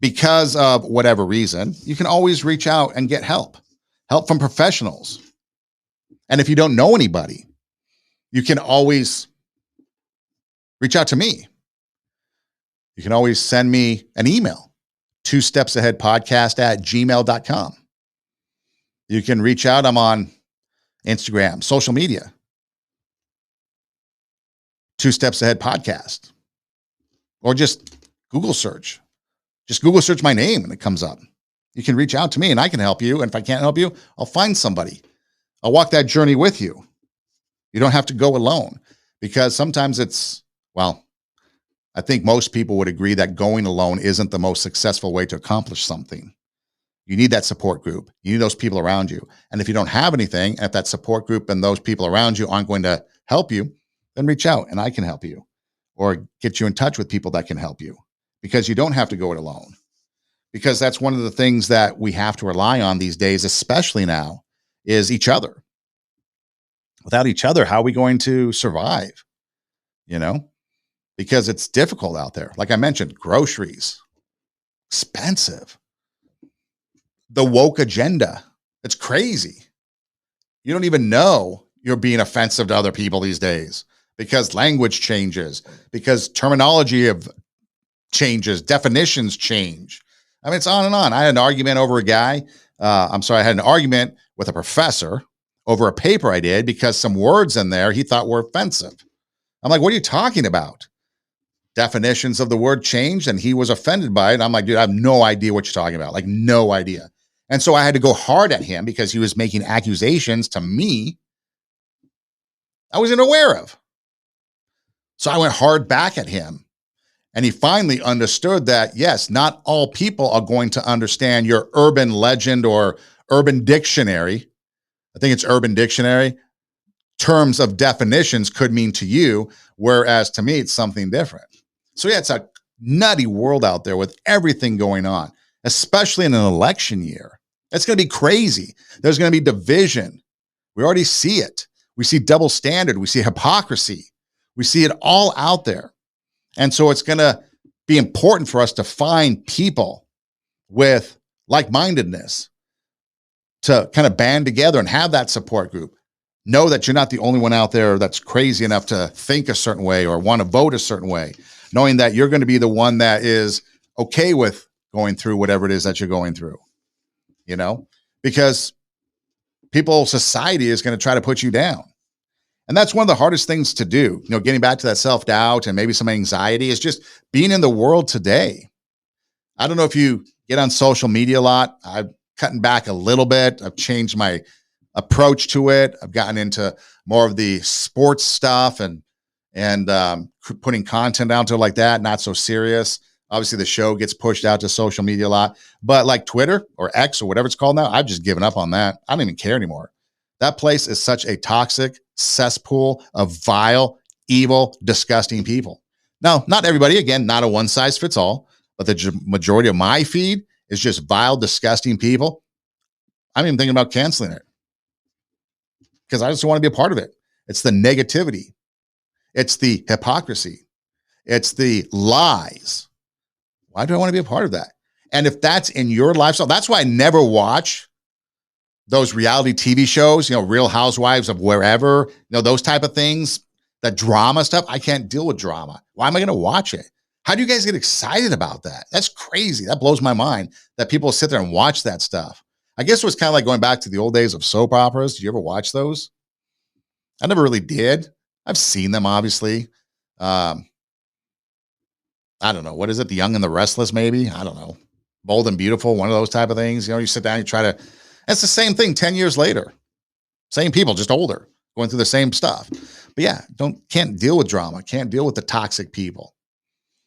because of whatever reason, you can always reach out and get help from professionals. And if you don't know anybody, you can always reach out to me. You can always send me an email, 2stepsaheadpodcast@gmail.com. You can reach out. I'm on Instagram, social media, 2 Steps Ahead Podcast, or just Google search. Just Google search my name and it comes up. You can reach out to me and I can help you. And if I can't help you, I'll find somebody. I'll walk that journey with you. You don't have to go alone because sometimes I think most people would agree that going alone isn't the most successful way to accomplish something. You need that support group. You need those people around you. And if you don't have anything, if that support group and those people around you aren't going to help you, then reach out and I can help you or get you in touch with people that can help you because you don't have to go it alone. Because that's one of the things that we have to rely on these days, especially now, is each other. Without each other, how are we going to survive? Because it's difficult out there. Like I mentioned, groceries, expensive. The woke agenda, it's crazy. You don't even know you're being offensive to other people these days because language changes, because terminology changes, definitions change. I mean, it's on and on. I had an argument over I had an argument with a professor over a paper I did because some words in there he thought were offensive. I'm like, what are you talking about? Definitions of the word changed and he was offended by it. I'm like, dude, I have no idea what you're talking about. Like, no idea. And so I had to go hard at him because he was making accusations to me I wasn't aware of. So I went hard back at him. And he finally understood that, yes, not all people are going to understand your urban legend or urban dictionary. I think it's urban dictionary. Terms of definitions could mean to you, whereas to me, it's something different. So yeah, it's a nutty world out there with everything going on, especially in an election year. It's going to be crazy. There's going to be division. We already see it. We see double standard. We see hypocrisy. We see it all out there. And so it's going to be important for us to find people with like-mindedness to kind of band together and have that support group. Know that you're not the only one out there that's crazy enough to think a certain way or want to vote a certain way. Knowing that you're going to be the one that is okay with going through whatever it is that you're going through, because society is going to try to put you down. And that's one of the hardest things to do. Getting back to that self-doubt and maybe some anxiety is just being in the world today. I don't know if you get on social media a lot. I've cutting back a little bit. I've changed my approach to it. I've gotten into more of the sports stuff and putting content out there like that, not so serious. Obviously, the show gets pushed out to social media a lot, but like Twitter or X or whatever it's called now, I've just given up on that. I don't even care anymore. That place is such a toxic cesspool of vile, evil, disgusting people. Now, not everybody, again, not a one size fits all, but the majority of my feed is just vile, disgusting people. I'm even thinking about canceling it because I just want to be a part of it. It's the negativity. It's the hypocrisy. It's the lies. Why do I want to be a part of that? And if that's in your lifestyle, that's why I never watch those reality TV shows, Real Housewives of wherever, those type of things, that drama stuff. I can't deal with drama. Why am I going to watch it? How do you guys get excited about that? That's crazy. That blows my mind that people sit there and watch that stuff. I guess it was kind of like going back to the old days of soap operas. Did you ever watch those? I never really did. I've seen them, obviously. I don't know. What is it? The Young and the Restless, maybe? I don't know. Bold and Beautiful, one of those type of things. You sit down, you try to, it's the same thing 10 years later. Same people, just older, going through the same stuff. But yeah, can't deal with drama, can't deal with the toxic people.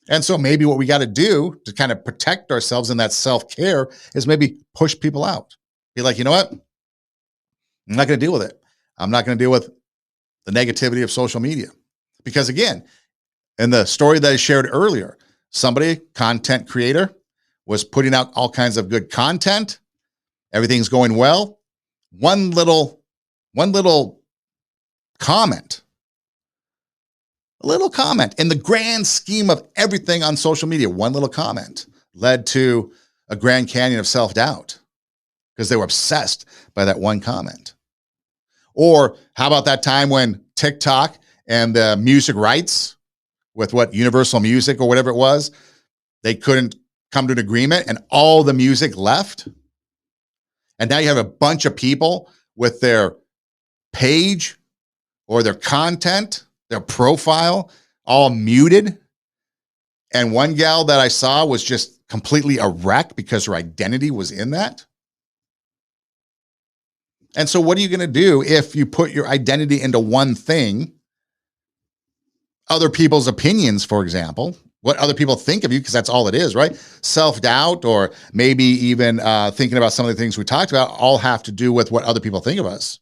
And so maybe what we got to do to kind of protect ourselves in that self-care is maybe push people out. Be like, you know what? I'm not going to deal with it. I'm not going to deal with the negativity of social media. Because again, in the story that I shared earlier, somebody, content creator, was putting out all kinds of good content. Everything's going well. One little comment, a little comment in the grand scheme of everything on social media, one little comment led to a Grand Canyon of self-doubt because they were obsessed by that one comment. Or how about that time when TikTok and the music rights with Universal Music or whatever it was, they couldn't come to an agreement and all the music left? And now you have a bunch of people with their page or their content, their profile, all muted. And one gal that I saw was just completely a wreck because her identity was in that. And so what are you going to do if you put your identity into one thing? Other people's opinions, for example, what other people think of you, because that's all it is, right? Self-doubt, or maybe even thinking about some of the things we talked about, all have to do with what other people think of us.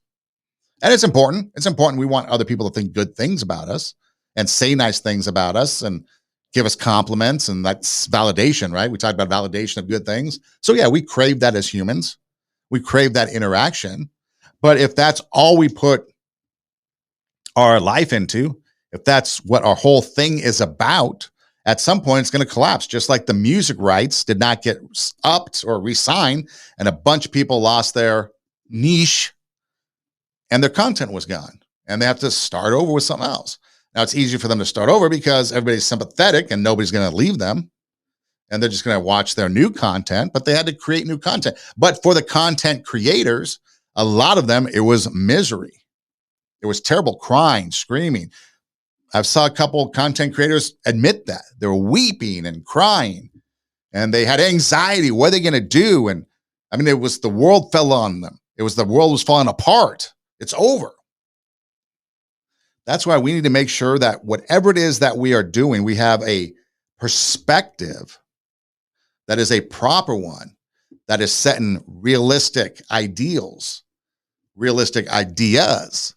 And it's important. It's important. We want other people to think good things about us and say nice things about us and give us compliments. And that's validation, right? We talked about validation of good things. So yeah, we crave that as humans. We crave that interaction. But if that's all we put our life into, if that's what our whole thing is about, at some point it's going to collapse. Just like the music rights did not get upped or re-signed, and a bunch of people lost their niche and their content was gone. And they have to start over with something else. Now it's easy for them to start over because everybody's sympathetic and nobody's going to leave them. And they're just going to watch their new content, but they had to create new content. But for the content creators, a lot of them, it was misery. It was terrible, crying, screaming. I've saw a couple of content creators admit that. They were weeping and crying, and they had anxiety. What are they going to do? And I mean, it was the world fell on them. It was the world was falling apart. It's over. That's why we need to make sure that whatever it is that we are doing, we have a perspective that is a proper one, that is setting realistic ideals, realistic ideas,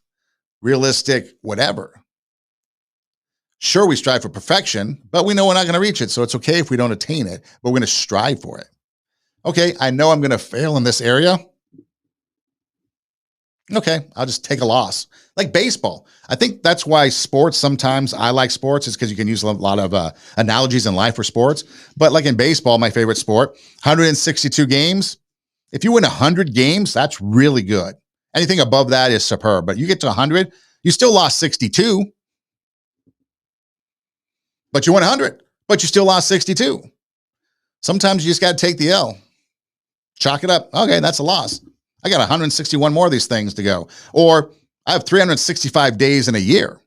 realistic whatever. Sure, we strive for perfection, but we know we're not going to reach it. So it's okay if we don't attain it, but we're going to strive for it. Okay, I know I'm going to fail in this area. Okay, I'll just take a loss. Like baseball. I think that's why sports, sometimes I like sports, is because you can use a lot of analogies in life for sports. But like in baseball, my favorite sport, 162 games. If you win 100 games, that's really good. Anything above that is superb. But you get to 100, you still lost 62. But you won 100, but you still lost 62. Sometimes you just got to take the L. Chalk it up. Okay, that's a loss. I got 161 more of these things to go. Or I have 365 days in a year.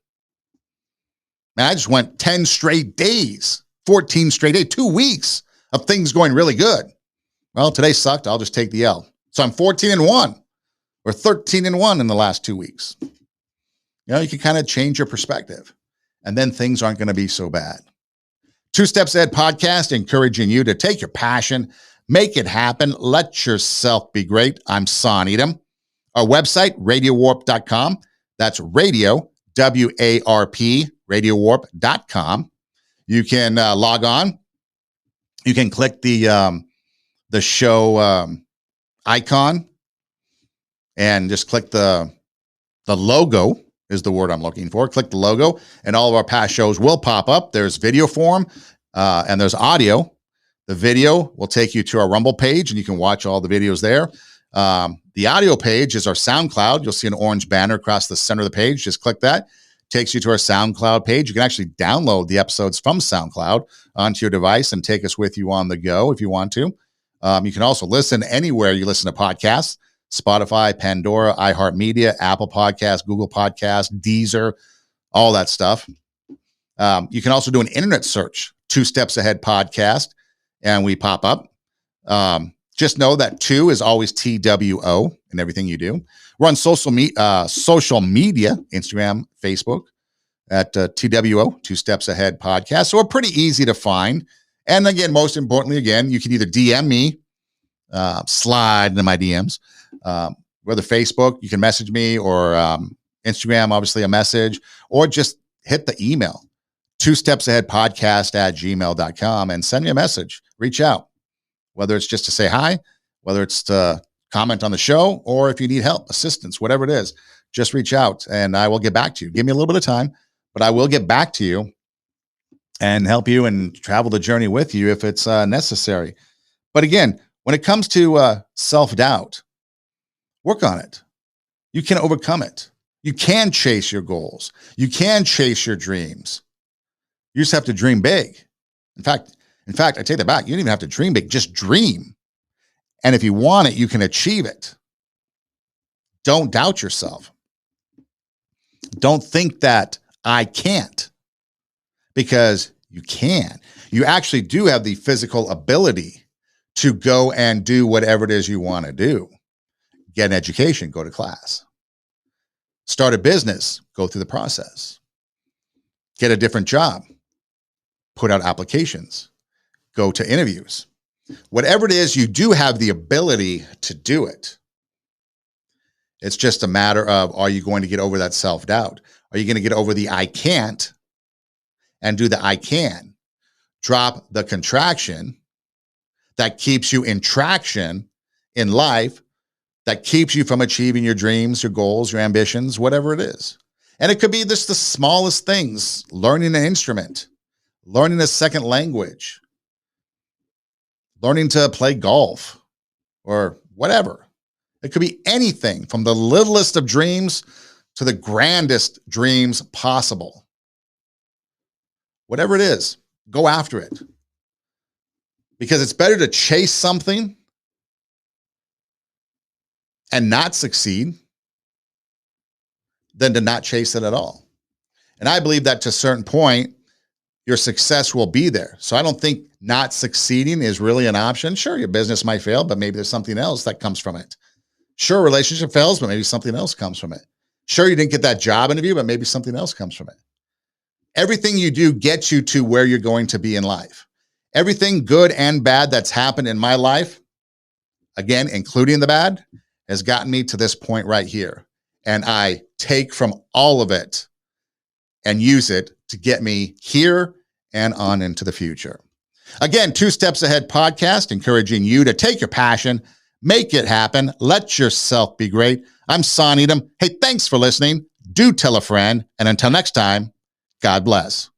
And I just went 10 straight days, 14 straight days, 2 weeks of things going really good. Well, today sucked. I'll just take the L. So I'm 14-1 or 13-1 in the last 2 weeks. You can kind of change your perspective, and then things aren't going to be so bad. 2 Steps Ahead podcast, encouraging you to take your passion, make it happen, let yourself be great. I'm Son Edom. Our website, radiowarp.com. That's radio, W-A-R-P, radiowarp.com. You can log on. You can click the show icon and just click the logo is the word I'm looking for. Click the logo and all of our past shows will pop up. There's video form and there's audio. The video will take you to our Rumble page and you can watch all the videos there. The audio page is our SoundCloud. You'll see an orange banner across the center of the page. Just click that. Takes you to our SoundCloud page. You can actually download the episodes from SoundCloud onto your device and take us with you on the go if you want to. You can also listen anywhere you listen to podcasts: Spotify, Pandora, iHeartMedia, Apple Podcasts, Google Podcasts, Deezer, all that stuff. You can also do an internet search, 2 Steps Ahead podcast, and we pop up. Just know that 2 is always TWO in everything you do. We're on social media, Instagram, Facebook, at TWO, 2 Steps Ahead podcast. So we're pretty easy to find. And again, most importantly, you can either DM me, slide into my DMs, whether Facebook, you can message me, or Instagram, obviously a message, or just hit the email, 2stepsaheadpodcast@gmail.com, and send me a message. Reach out, whether it's just to say hi, whether it's to comment on the show, or if you need help, assistance, whatever it is, just reach out and I will get back to you. Give me a little bit of time, but I will get back to you and help you and travel the journey with you if it's necessary. But again, when it comes to self-doubt, work on it. You can overcome it. You can chase your goals. You can chase your dreams. You just have to dream big. In fact, I take that back. You don't even have to dream big. Just dream. And if you want it, you can achieve it. Don't doubt yourself. Don't think that I can't, because you can. You actually do have the physical ability to go and do whatever it is you want to do. Get an education, go to class. Start a business, go through the process. Get a different job, put out applications, go to interviews. Whatever it is, you do have the ability to do it. It's just a matter of, are you going to get over that self-doubt? Are you going to get over the I can't and do the I can? Drop the contraction that keeps you in traction in life, that keeps you from achieving your dreams, your goals, your ambitions, whatever it is. And it could be just the smallest things: learning an instrument, learning a second language, learning to play golf, or whatever. It could be anything from the littlest of dreams to the grandest dreams possible. Whatever it is, go after it. Because it's better to chase something and not succeed than to not chase it at all. And I believe that to a certain point, your success will be there. So I don't think not succeeding is really an option. Sure, your business might fail, but maybe there's something else that comes from it. Sure, relationship fails, but maybe something else comes from it. Sure, you didn't get that job interview, but maybe something else comes from it. Everything you do gets you to where you're going to be in life. Everything good and bad that's happened in my life, again, including the bad, has gotten me to this point right here. And I take from all of it and use it to get me here and on into the future. Again, 2 Steps Ahead podcast, encouraging you to take your passion, make it happen, let yourself be great. I'm Son Edom. Hey, thanks for listening. Do tell a friend. And until next time, God bless.